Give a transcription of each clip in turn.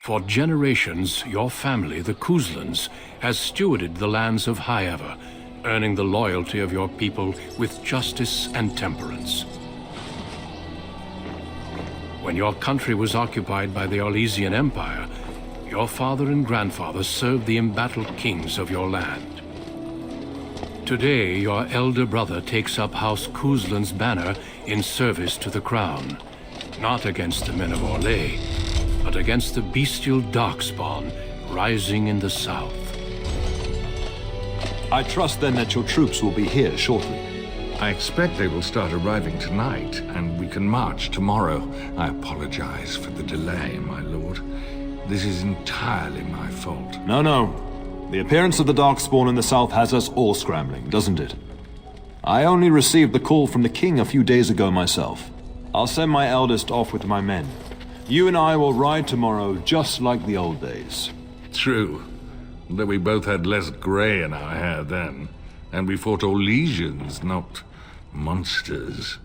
For generations, your family, the Kuzlans, has stewarded the lands of Highever, earning the loyalty of your people with justice and temperance. When your country was occupied by the Orlesian Empire, your father and grandfather served the embattled kings of your land. Today, your elder brother takes up House Kuzlan's banner in service to the crown, not against the men of Orlais, but against the bestial darkspawn rising in the south. I trust then that your troops will be here shortly. I expect they will start arriving tonight, and we can march tomorrow. I apologize for the delay, my lord. This is entirely my fault. No. The appearance of the Darkspawn in the south has us all scrambling, doesn't it? I only received the call from the king a few days ago myself. I'll send my eldest off with my men. You and I will ride tomorrow just like the old days. True. Though we both had less gray in our hair then. And we fought Orlesians, not monsters.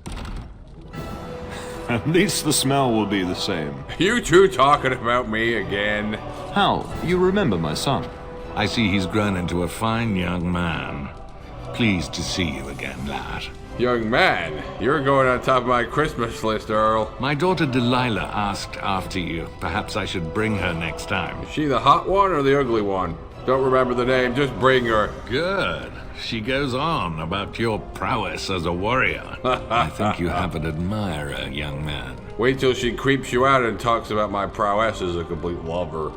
At least the smell will be the same. You two talking about me again? Hal, you remember my son? I see he's grown into a fine young man. Pleased to see you again, lad. Young man, you're going on top of my Christmas list, Earl. My daughter Delilah asked after you. Perhaps I should bring her next time. Is she the hot one or the ugly one? Don't remember the name, just bring her. Good. She goes on about your prowess as a warrior. I think you have an admirer, young man. Wait till she creeps you out and talks about my prowess as a complete lover.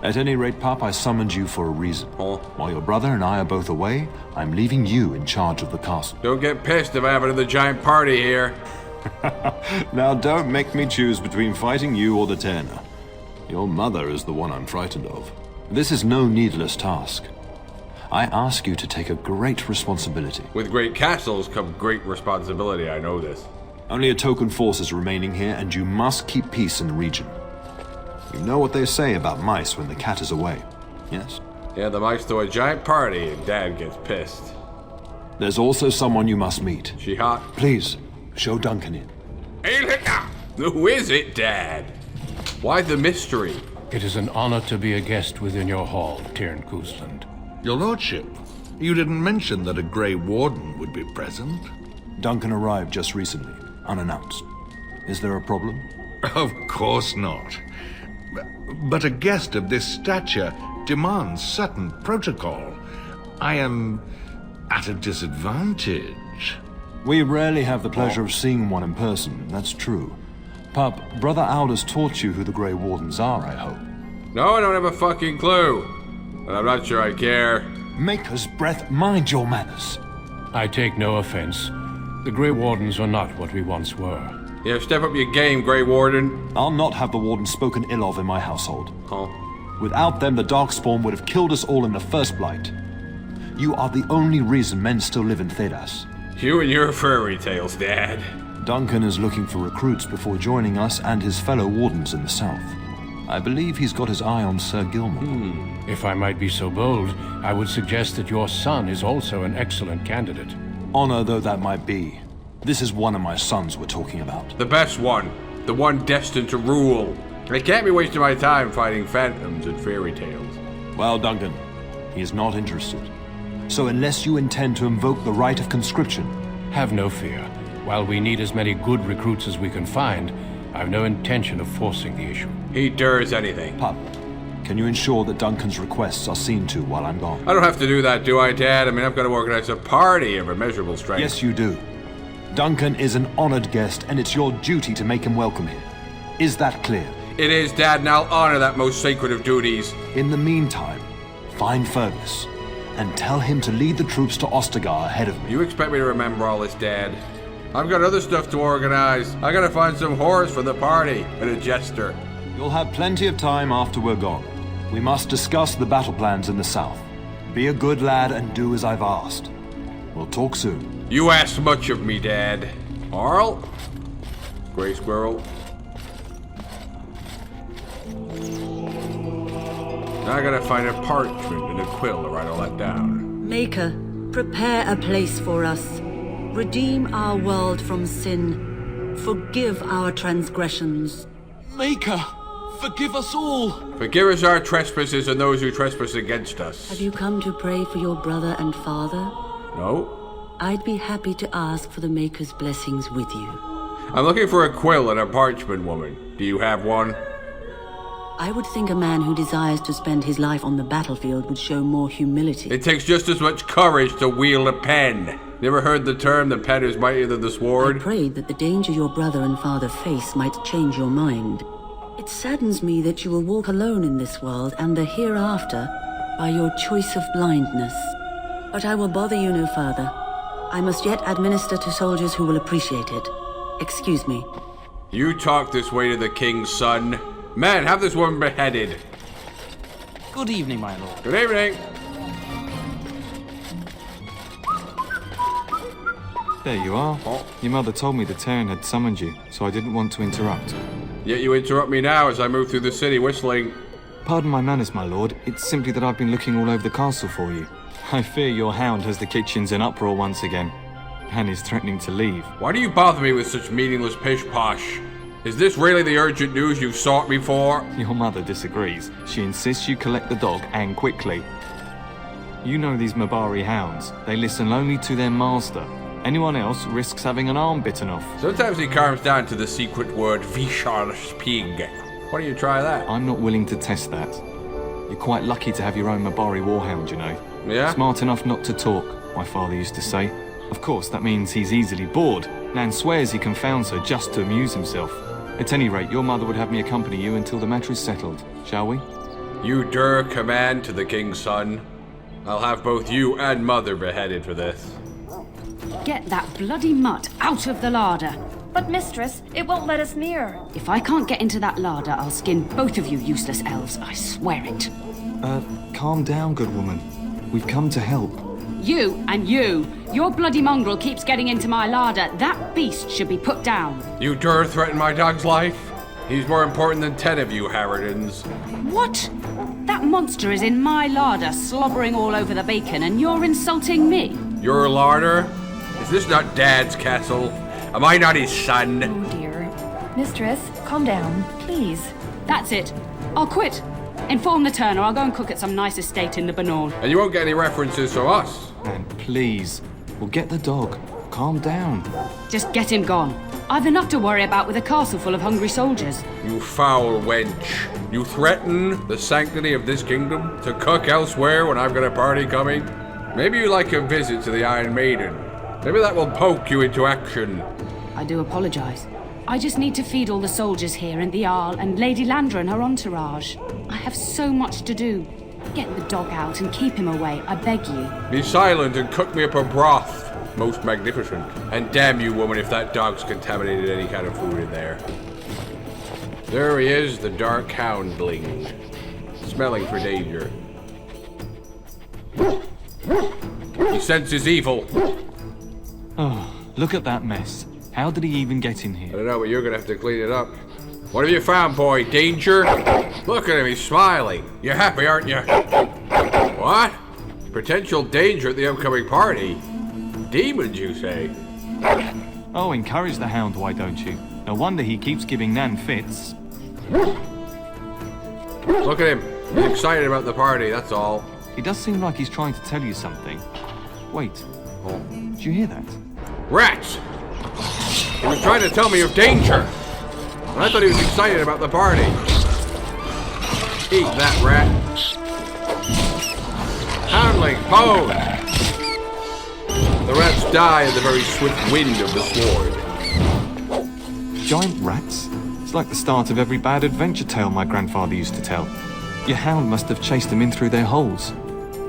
At any rate, Pop, I summoned you for a reason. Huh? While your brother and I are both away, I'm leaving you in charge of the castle. Don't get pissed if I have another giant party here. Now don't make me choose between fighting you or the Tanner. Your mother is the one I'm frightened of. This is no needless task. I ask you to take a great responsibility. With great castles come great responsibility, I know this. Only a token force is remaining here, and you must keep peace in the region. You know what they say about mice when the cat is away, yes? Yeah, the mice throw a giant party and Dad gets pissed. There's also someone you must meet. She hot? Please, show Duncan in. Who is it, Dad? Why the mystery? It is an honor to be a guest within your hall, Tyrn Kuzland. Your lordship, you didn't mention that a Grey Warden would be present. Duncan arrived just recently, unannounced. Is there a problem? Of course not. But a guest of this stature demands certain protocol. I am at a disadvantage. We rarely have the pleasure of seeing one in person, that's true. Pup, Brother Aldous taught you who the Grey Wardens are, I hope. No, I don't have a fucking clue. And I'm not sure I care. Maker's breath, mind your manners. I take no offense. The Grey Wardens are not what we once were. Yeah, step up your game, Grey Warden. I'll not have the Warden spoken ill of in my household. Huh? Without them, the Darkspawn would have killed us all in the first blight. You are the only reason men still live in Thedas. You and your fairy tales, Dad. Duncan is looking for recruits before joining us and his fellow Wardens in the south. I believe he's got his eye on Sir Gilmore. If I might be so bold, I would suggest that your son is also an excellent candidate. Honor though that might be, this is one of my sons we're talking about. The best one. The one destined to rule. I can't be wasting my time fighting phantoms and fairy tales. Well, Duncan, he is not interested. So unless you intend to invoke the right of conscription... Have no fear. While we need as many good recruits as we can find, I've no intention of forcing the issue. He dares anything. Pup, can you ensure that Duncan's requests are seen to while I'm gone? I don't have to do that, do I, Dad? I mean, I've got to organize a party of immeasurable strength. Yes, you do. Duncan is an honored guest, and it's your duty to make him welcome here. Is that clear? It is, Dad, and I'll honor that most sacred of duties. In the meantime, find Fergus, and tell him to lead the troops to Ostagar ahead of me. You expect me to remember all this, Dad? I've got other stuff to organize. I gotta find some whores for the party, and a jester. You'll have plenty of time after we're gone. We must discuss the battle plans in the south. Be a good lad and do as I've asked. We'll talk soon. You ask much of me, Dad. Arl? Gray Squirrel? Now I gotta find a parchment and a quill to write all that down. Maker, prepare a place for us. Redeem our world from sin. Forgive our transgressions. Maker, Forgive us all! Forgive us our trespasses and those who trespass against us. Have you come to pray for your brother and father? No? I'd be happy to ask for the Maker's blessings with you. I'm looking for a quill and a parchment, woman. Do you have one? I would think a man who desires to spend his life on the battlefield would show more humility. It takes just as much courage to wield a pen. Never heard the term, the pen is mightier than the sword? I prayed that the danger your brother and father face might change your mind. It saddens me that you will walk alone in this world and the hereafter by your choice of blindness. But I will bother you no further. I must yet administer to soldiers who will appreciate it. Excuse me. You talk this way to the king's son. Man, have this woman beheaded. Good evening, my lord. Good evening. There you are. Oh. Your mother told me the Terran had summoned you, so I didn't want to interrupt. Yet you interrupt me now as I move through the city whistling. Pardon my manners, my lord. It's simply that I've been looking all over the castle for you. I fear your hound has the kitchens in uproar once again, and is threatening to leave. Why do you bother me with such meaningless pish-posh? Is this really the urgent news you've sought me for? Your mother disagrees. She insists you collect the dog, and quickly. You know these Mabari hounds. They listen only to their master. Anyone else risks having an arm bitten off. Sometimes he calms down to the secret word Vishar's pig. Why don't you try that? I'm not willing to test that. You're quite lucky to have your own Mabari warhound, you know. Yeah? Smart enough not to talk, my father used to say. Of course, that means he's easily bored. Nan swears he confounds her just to amuse himself. At any rate, your mother would have me accompany you until the matter is settled, shall we? You dare command to the king's son? I'll have both you and mother beheaded for this. Get that bloody mutt out of the larder. But mistress, it won't let us near. If I can't get into that larder, I'll skin both of you useless elves, I swear it. Calm down, good woman. We've come to help. You and you. Your bloody mongrel keeps getting into my larder. That beast should be put down. You dare threaten my dog's life? He's more important than 10 of you Harridans. What? That monster is in my larder, slobbering all over the bacon, and you're insulting me? Your larder? Is this not Dad's castle? Am I not his son? Oh dear. Mistress, calm down, please. That's it. I'll quit. Inform the turner. I'll go and cook at some nice estate in the Banal. And you won't get any references from us. And please, we'll get the dog. Calm down. Just get him gone. I've enough to worry about with a castle full of hungry soldiers. You foul wench. You threaten the sanctity of this kingdom to cook elsewhere when I've got a party coming? Maybe you like a visit to the Iron Maiden. Maybe that will poke you into action. I do apologize. I just need to feed all the soldiers here and the Jarl and Lady Landra and her entourage. I have so much to do. Get the dog out and keep him away, I beg you. Be silent and cook me up a broth. Most magnificent. And damn you, woman, if that dog's contaminated any kind of food in there. There he is, the dark houndling. Smelling for danger. He senses evil. Oh, look at that mess. How did he even get in I here? don't know, but you're gonna have to clean it up. What have you found, boy? Danger? Look at him, he's smiling. You're happy, aren't you? What? Potential danger at the upcoming party? Demons, you say? Oh, encourage the hound, why don't you? No wonder he keeps giving Nan fits. Look at him. He's excited about the party, that's all. He does seem like he's trying to tell you something. Wait, Oh. did you hear that? Rats! He was trying to tell me of danger. And I thought he was excited about the party. Eat that, rat. Houndling, pose! The rats die in the very swift wind of the sword. Giant rats? It's like the start of every bad adventure tale my grandfather used to tell. Your hound must have chased them in through their holes.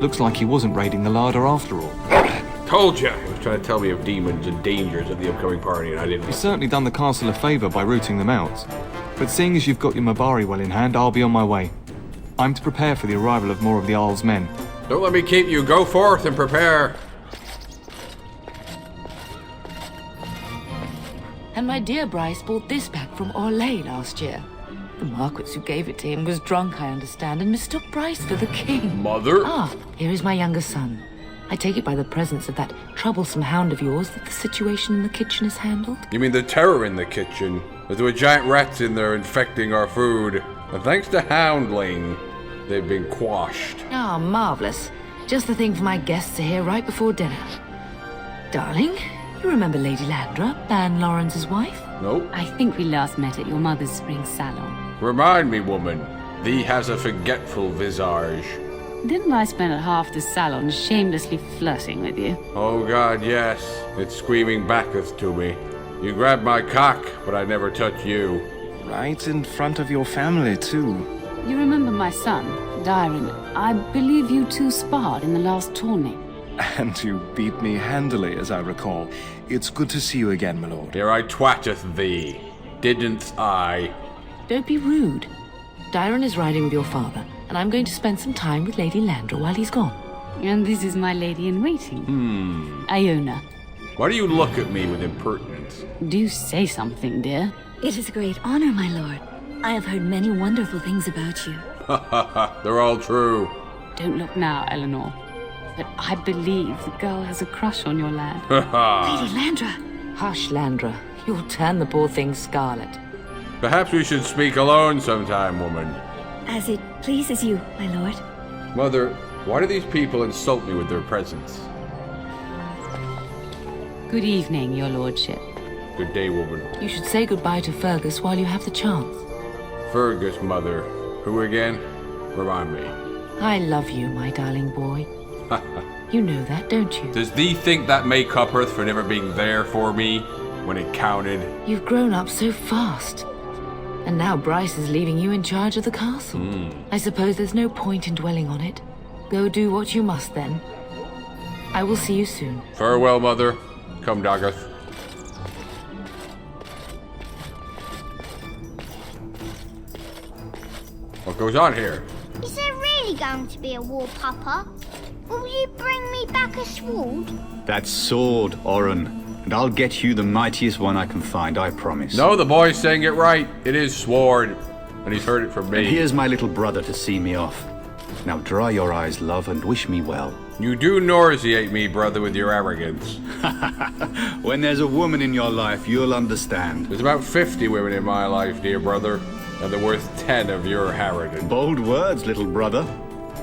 Looks like he wasn't raiding the larder after all. Told ya! He was trying to tell me of demons and dangers at the upcoming party, and I didn't. You've certainly done the castle a favour by rooting them out. But seeing as you've got your Mabari well in hand, I'll be on my way. I'm to prepare for the arrival of more of the Jarl's men. Don't let me keep you. Go forth and prepare. And my dear Bryce bought this back from Orlais last year. The Marquis who gave it to him was drunk, I understand, and mistook Bryce for the king. Mother? Ah, here is my younger son. I take it by the presence of that troublesome hound of yours that the situation in the kitchen is handled? You mean the terror in the kitchen? That there were giant rats in there infecting our food. And thanks to Houndling, they've been quashed. Ah, marvelous. Just the thing for my guests to hear right before dinner. Darling, you remember Lady Landra, Ban Lawrence's wife? Nope. I think we last met at your mother's spring salon. Remind me, woman. Thee has a forgetful visage. Didn't I spend half the salon shamelessly flirting with you? Oh God, yes. It's screaming backeth to me. You grabbed my cock, but I never touch you. Right in front of your family, too. You remember my son, Dyron. I believe you two sparred in the last tourney. And you beat me handily, as I recall. It's good to see you again, my lord. Here I twatteth thee. Didn't I? Don't be rude. Dyron is riding with your father, and I'm going to spend some time with Lady Landra while he's gone. And this is my lady-in-waiting. Iona. Why do you look at me with impertinence? Do say something, dear. It is a great honor, my lord. I have heard many wonderful things about you. Ha ha ha, they're all true. Don't look now, Eleanor. But I believe the girl has a crush on your lad. Ha ha. Lady Landra! Hush, Landra. You'll turn the poor thing scarlet. Perhaps we should speak alone sometime, woman. As it pleases you, my lord. Mother, why do these people insult me with their presence? Good evening, your lordship. Good day, woman. You should say goodbye to Fergus while you have the chance. Fergus, mother. Who again? Remind me. I love you, my darling boy. You know that, don't you? Does thee think that make up for never being there for me when it counted? You've grown up so fast. And now Bryce is leaving you in charge of the castle. I suppose there's no point in dwelling on it. Go do what you must, then. I will see you soon. Farewell, mother. Come, Daggoth. What goes on here? Is there really going to be a war, Papa? Will you bring me back a sword? That sword, Oren. And I'll get you the mightiest one I can find, I promise. No, the boy's saying it right. It is sword. And he's heard it from me. And here's my little brother to see me off. Now dry your eyes, love, and wish me well. You do nauseate me, brother, with your arrogance. When there's a woman in your life, you'll understand. There's about 50 women in my life, dear brother. And they're worth 10 of your Harridan. Bold words, little brother.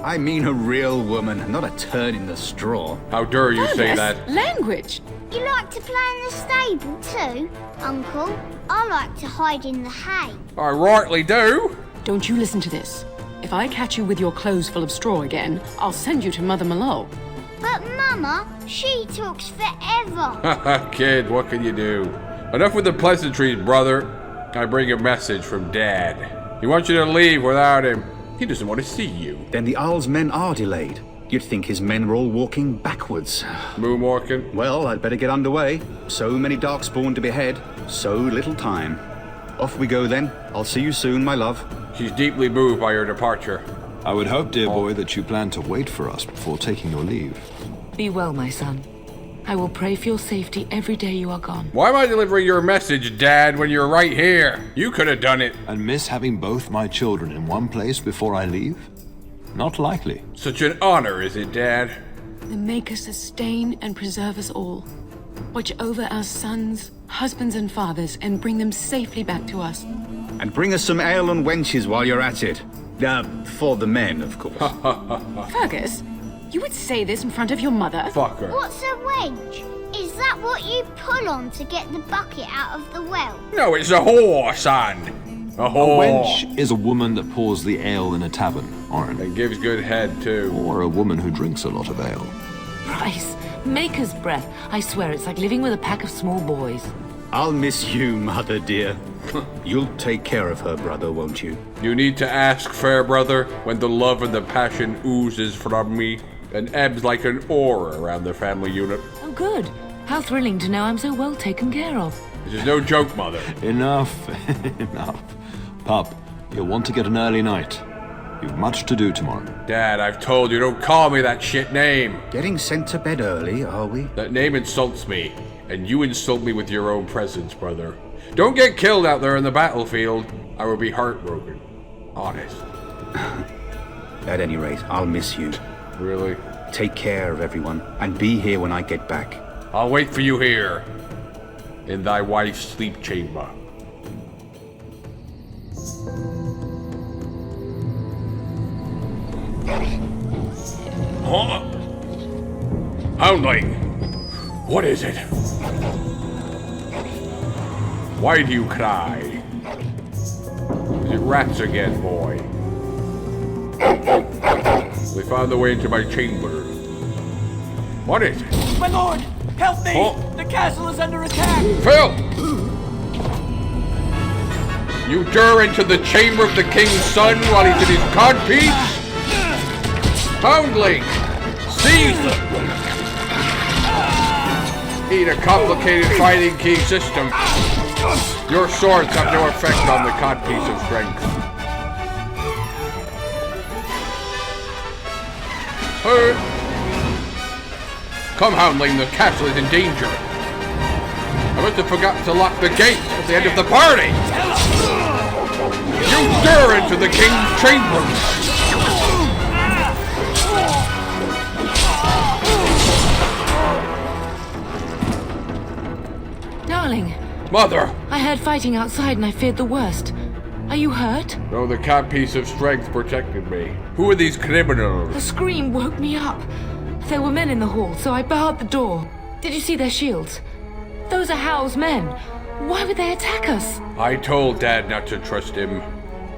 I mean a real woman, not a turd in the straw. How dare you say that? Language! You like to play in the stable too, Uncle? I like to hide in the hay. I rightly do. Don't you listen to this. If I catch you with your clothes full of straw again, I'll send you to Mother Malone. But Mama, she talks forever. Haha, kid, what can you do? Enough with the pleasantries, brother. I bring a message from Dad. He wants you to leave without him. He doesn't want to see you. Then the Owl's men are delayed. You'd think his men were all walking backwards. Moonwalking? Well, I'd better get underway. So many darkspawn to behead, so little time. Off we go then. I'll see you soon, my love. She's deeply moved by your departure. I would hope, dear boy, that you plan to wait for us before taking your leave. Be well, my son. I will pray for your safety every day you are gone. Why am I delivering your message, Dad, when you're right here? You could have done it. And miss having both my children in one place before I leave? Not likely. Such an honor, is it, Dad? The Maker sustain and preserve us all. Watch over our sons, husbands and fathers, and bring them safely back to us. And bring us some ale and wenches while you're at it. For the men, of course. Fergus, you would say this in front of your mother? Fuck her. What's a wench? Is that what you pull on to get the bucket out of the well? No, it's a whore, son. A whore. A wench is a woman that pours the ale in a tavern, Oren. And gives good head, too. Or a woman who drinks a lot of ale. Bryce, Maker's breath. I swear it's like living with a pack of small boys. I'll miss you, mother dear. You'll take care of her, brother, won't you? You need to ask, fair brother, when the love and the passion oozes from me and ebbs like an aura around the family unit. Oh, good. How thrilling to know I'm so well taken care of. This is no joke, mother. Enough. Enough. Pup, you'll want to get an early night. You've much to do tomorrow. Dad, I've told you, don't call me that shit name. Getting sent to bed early, are we? That name insults me, and you insult me with your own presence, brother. Don't get killed out there in the battlefield. I will be heartbroken. Honest. At any rate, I'll miss you. Really? Take care of everyone, and be here when I get back. I'll wait for you here, in thy wife's sleep chamber. Huh? Houndling, what is it? Why do you cry? Is it rats again, boy? They found their way into my chamber. What is it? My lord, help me! Oh. The castle is under attack! Phil! You dare into the chamber of the king's son while he's in his codpiece? Houndling! Seize them! Need a complicated fighting key system. Your swords have no effect on the codpiece of strength. Come, Houndling, the castle is in danger. I must have forgotten to lock the gate at the end of the party. You dare into the king's chamber. Darling. Mother. I heard fighting outside and I feared the worst. Are you hurt? No, the codpiece of strength protected me. Who are these criminals? The scream woke me up. There were men in the hall, so I barred the door. Did you see their shields? Those are Hal's men. Why would they attack us? I told Dad not to trust him.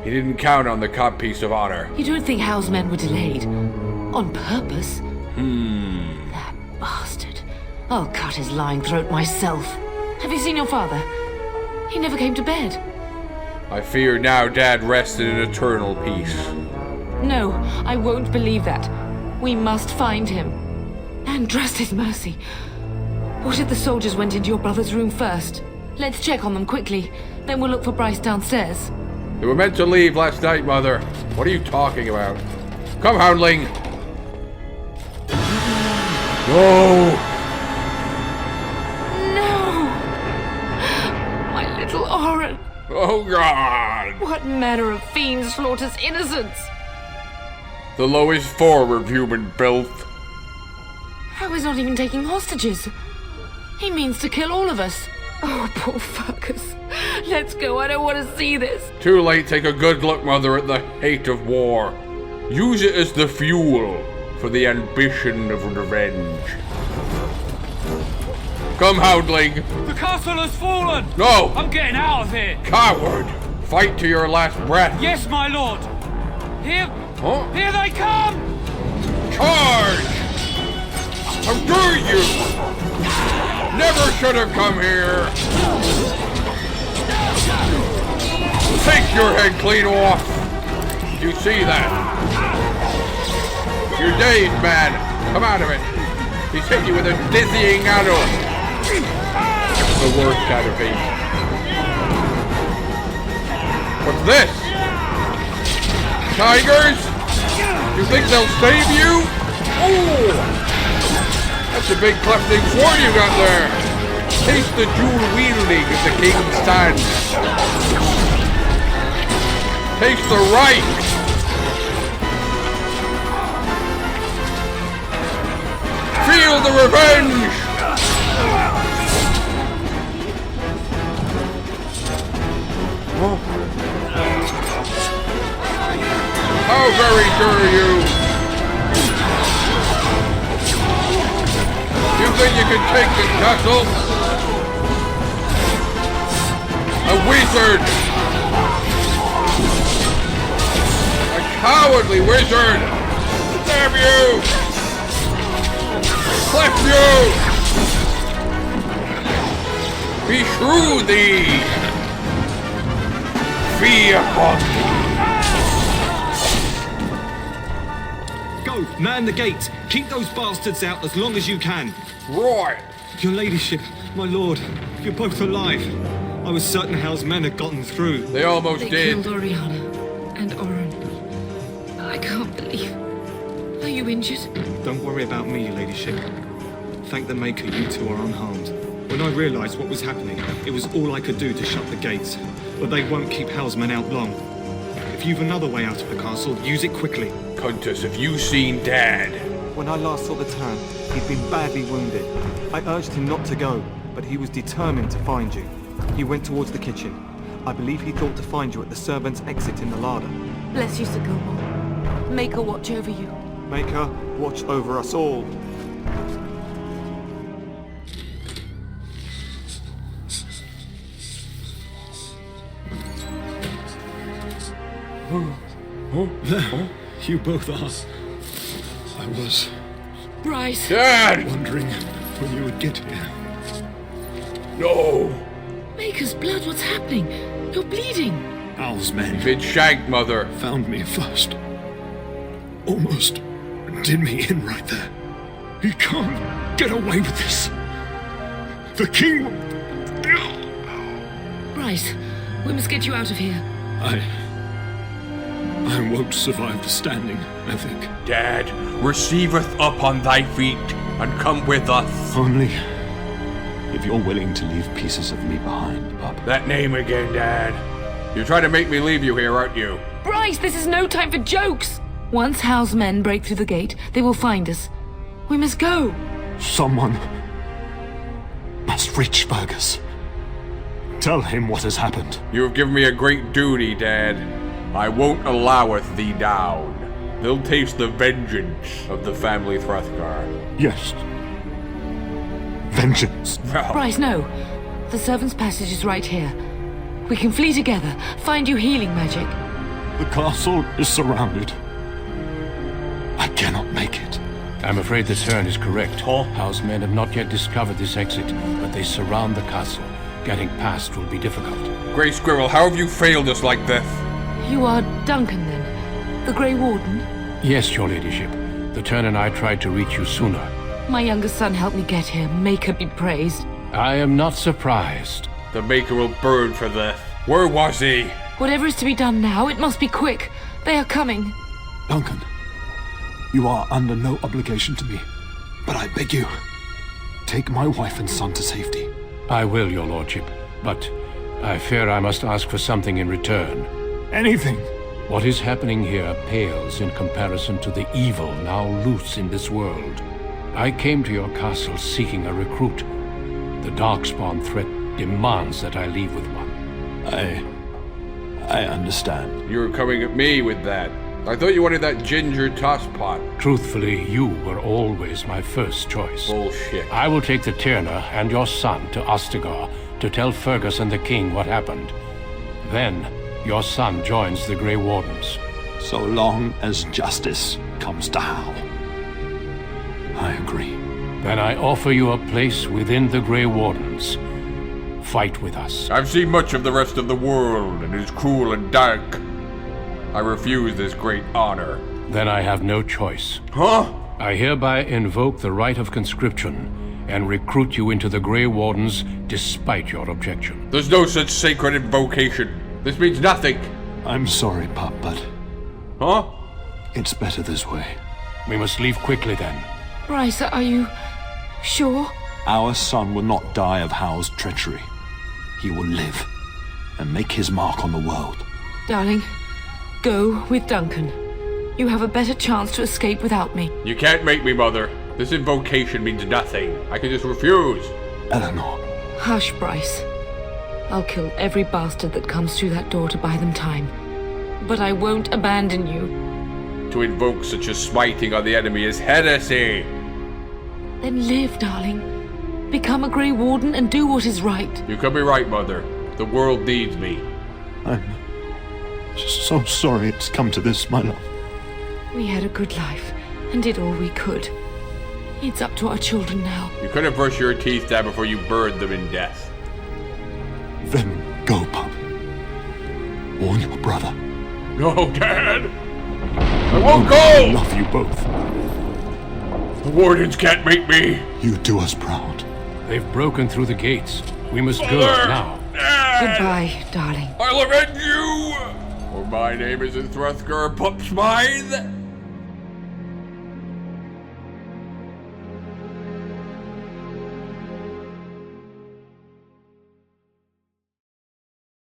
He didn't count on the codpiece of honor. You don't think Hal's men were delayed? On purpose? That bastard. I'll cut his lying throat myself. Have you seen your father? He never came to bed. I fear now Dad rests in an eternal peace. No, I won't believe that. We must find him. And trust his mercy. What if the soldiers went into your brother's room first? Let's check on them quickly. Then we'll look for Bryce downstairs. They were meant to leave last night, Mother. What are you talking about? Come, Houndling! No! No! My little Oren! Oh, God! What manner of fiend slaughters innocents? The lowest form of human filth. How he's not even taking hostages. He means to kill all of us. Oh, poor fuckers. Let's go, I don't want to see this. Too late, take a good look, Mother, at the hate of war. Use it as the fuel for the ambition of revenge. Come, Houndling. The castle has fallen! No! I'm getting out of here! Coward! Fight to your last breath. Yes, my lord! Here... Huh? Here they come! Charge! How dare you! Never should have come here! Take your head clean off! You see that? You're dazed, man! Come out of it! He's hit you with a dizzying arrow! The worst kind of beast. What's this? Tigers? You think they'll save you? Oh! That's a big clefting sword you got there. Taste the dual wielding of the king's stand. Taste the right. Feel the revenge. Oh. How very dare you! You think you can take the castle? A wizard! A cowardly wizard! Damn you! Clip you! Beshrew thee! Fee upon thee! Man the gate! Keep those bastards out as long as you can! Right! Your ladyship, my lord, you're both alive. I was certain Hal's men had gotten through. They almost They did. killed Oriana and Oren. I can't believe... Are you injured? Don't worry about me, ladyship. Thank the Maker you two are unharmed. When I realised what was happening, it was all I could do to shut the gates. But they won't keep Hal's men out long. If you've another way out of the castle, use it quickly. Countess, have you seen Dad? When I last saw the town, he'd been badly wounded. I urged him not to go, but he was determined to find you. He went towards the kitchen. I believe he thought to find you at the servants' exit in the larder. Bless you, Sir Gilmore. Maker watch over you. Maker, watch over us all. There, you both are. I was Bryce! Dad! wondering when you would get here. No! Maker's blood, what's happening? You're bleeding. Al's men Been shanked, Mother. found me first. Almost did me in right there. He can't get away with this. The king... Bryce, we must get you out of here. I won't survive the standing, I think. Dad, receiveth up on thy feet, and come with us. Only if you're willing to leave pieces of me behind, pup. That name again, Dad. You're trying to make me leave you here, aren't you? Bryce, this is no time for jokes! Once Hal's men break through the gate, they will find us. We must go. Someone must reach Fergus. Tell him what has happened. You have given me a great duty, Dad. I won't alloweth thee down. They'll taste the vengeance of the family Throthgar. Yes. Vengeance. Bryce, no. The servants' passage is right here. We can flee together, find you healing magic. The castle is surrounded. I cannot make it. I'm afraid the turn is correct. House men have not yet discovered this exit, but they surround the castle. Getting past will be difficult. Grey Squirrel, how have you failed us like this? You are Duncan, then? The Grey Warden? Yes, your ladyship. The turn and I tried to reach you sooner. My youngest son helped me get here. Maker be praised. I am not surprised. The Maker will burn for this. Where was he? Whatever is to be done now, it must be quick. They are coming. Duncan, you are under no obligation to me, but I beg you, take my wife and son to safety. I will, your lordship, but I fear I must ask for something in return. Anything. What is happening here pales in comparison to the evil now loose in this world. I came to your castle seeking a recruit. The Darkspawn threat demands that I leave with one. I understand. You were coming at me with that. I thought you wanted that ginger tosspot. Truthfully, you were always my first choice. Bullshit. I will take the Tyrna and your son to Ostagar to tell Fergus and the king what happened. Then, your son joins the Grey Wardens. So long as justice comes to Hal. I agree. Then I offer you a place within the Grey Wardens. Fight with us. I've seen much of the rest of the world, and it is cruel and dark. I refuse this great honor. Then I have no choice. Huh? I hereby invoke the right of conscription and recruit you into the Grey Wardens despite your objection. There's no such sacred invocation. This means nothing. I'm sorry, Pup, but... Huh? It's better this way. We must leave quickly then. Bryce, are you sure? Our son will not die of Hal's treachery. He will live and make his mark on the world. Darling, go with Duncan. You have a better chance to escape without me. You can't make me, Mother. This invocation means nothing. I can just refuse. Eleanor. Hush, Bryce. I'll kill every bastard that comes through that door to buy them time. But I won't abandon you. To invoke such a smiting on the enemy is heresy. Then live, darling. Become a Grey Warden and do what is right. You could be right, Mother. The world needs me. I'm so sorry it's come to this, my love. We had a good life and did all we could. It's up to our children now. You could have brushed your teeth down before you burned them in death. Then go, Pup. Warn your brother. No, Dad! I won't go! I love you both. The Wardens can't make me. You do us proud. They've broken through the gates. We must go now. Dad! Goodbye, darling. I'll avenge you! For my name isn't Throthgar Pupsmythe.